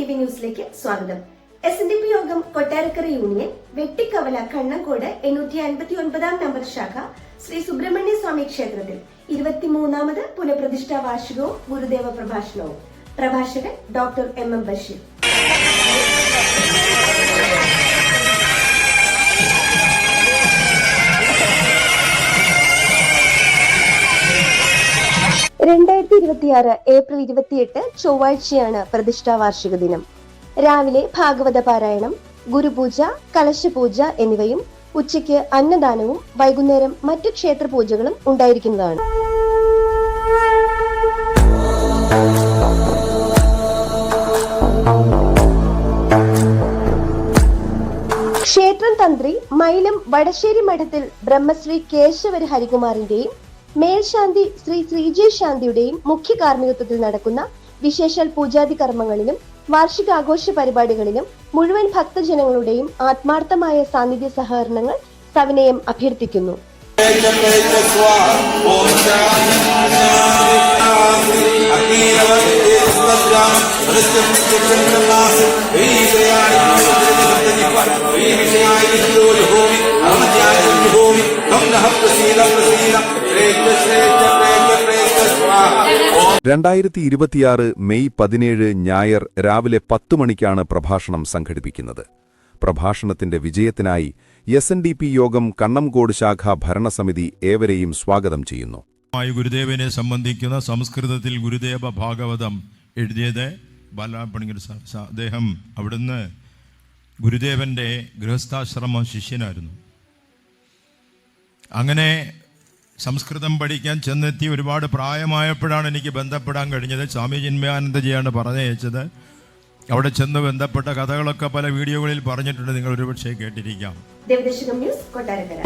TV ന്യൂസിലേക്ക് സ്വാഗതം. SNDP യോഗം കൊട്ടാരക്കര യൂണിയൻ വെട്ടിക്കവല കണ്ണങ്കോട് 859 നമ്പർ ശാഖ ശ്രീ സുബ്രഹ്മണ്യ സ്വാമി ക്ഷേത്രത്തിൽ 23ാമത് പുനഃപ്രതിഷ്ഠാ വാർഷികവും ഗുരുദേവ പ്രഭാഷണവും. പ്രഭാഷകൻ ഡോക്ടർ MM ബഷീർ. ഏപ്രിൽ 28 ചൊവ്വാഴ്ചയാണ് പ്രതിഷ്ഠാ വാർഷിക ദിനം. രാവിലെ ഭാഗവത പാരായണം, ഗുരുപൂജ, കലശപൂജ എന്നിവയും ഉച്ചയ്ക്ക് അന്നദാനവും വൈകുന്നേരം മറ്റു ക്ഷേത്ര പൂജകളും ഉണ്ടായിരിക്കുന്നതാണ്. ക്ഷേത്രം തന്ത്രി മൈലം വടശ്ശേരി മഠത്തിൽ ബ്രഹ്മശ്രീ കേശവര് ഹരികുമാറിന്റെയും മേൽശാന്തി ശ്രീ ശ്രീജയ ശാന്തിയുടെയും മുഖ്യ കാർമ്മികത്വത്തിൽ നടക്കുന്ന വിശേഷാൽ പൂജാതി കർമ്മങ്ങളിലും വാർഷികാഘോഷ പരിപാടികളിലും മുഴുവൻ ഭക്തജനങ്ങളുടെയും ആത്മാർത്ഥമായ സാന്നിധ്യ സഹകരണങ്ങൾ സവിനയം അഭ്യർത്ഥിക്കുന്നു. മെയ് 17 ഞായർ രാവിലെ 10 മണിക്കാണ് പ്രഭാഷണം സംഘടിപ്പിക്കുന്നത്. പ്രഭാഷണത്തിന്റെ വിജയത്തിനായി SNDP യോഗം കണ്ണംകോട് ശാഖ ഭരണസമിതി ഏവരെയും സ്വാഗതം ചെയ്യുന്നു. ഗുരുദേവനെ സംബന്ധിക്കുന്ന സംസ്കൃതത്തിൽ ഗുരുദേവ ഭാഗവതം എഴുതിയത് ബാലപ്പണിക്കർ അദ്ദേഹം അവിടുന്ന് ഗുരുദേവന്റെ ഗൃഹസ്ഥാശ്രമ ശിഷ്യനായിരുന്നു. അങ്ങനെ സംസ്കൃതം പഠിക്കാൻ ചെന്നെത്തി ഒരുപാട് പ്രായമായപ്പോഴാണ് എനിക്ക് ബന്ധപ്പെടാൻ കഴിഞ്ഞത്. സ്വാമി ചിന്മയാനന്ദജിയാണ് പറഞ്ഞയച്ചത്. അവിടെ ചെന്ന് ബന്ധപ്പെട്ട കഥകളൊക്കെ പല വീഡിയോകളിൽ പറഞ്ഞിട്ടുണ്ട്, നിങ്ങൾ ഒരുപക്ഷെ കേട്ടിരിക്കാം. ന്യൂസ് കൊട്ടാരക്കര.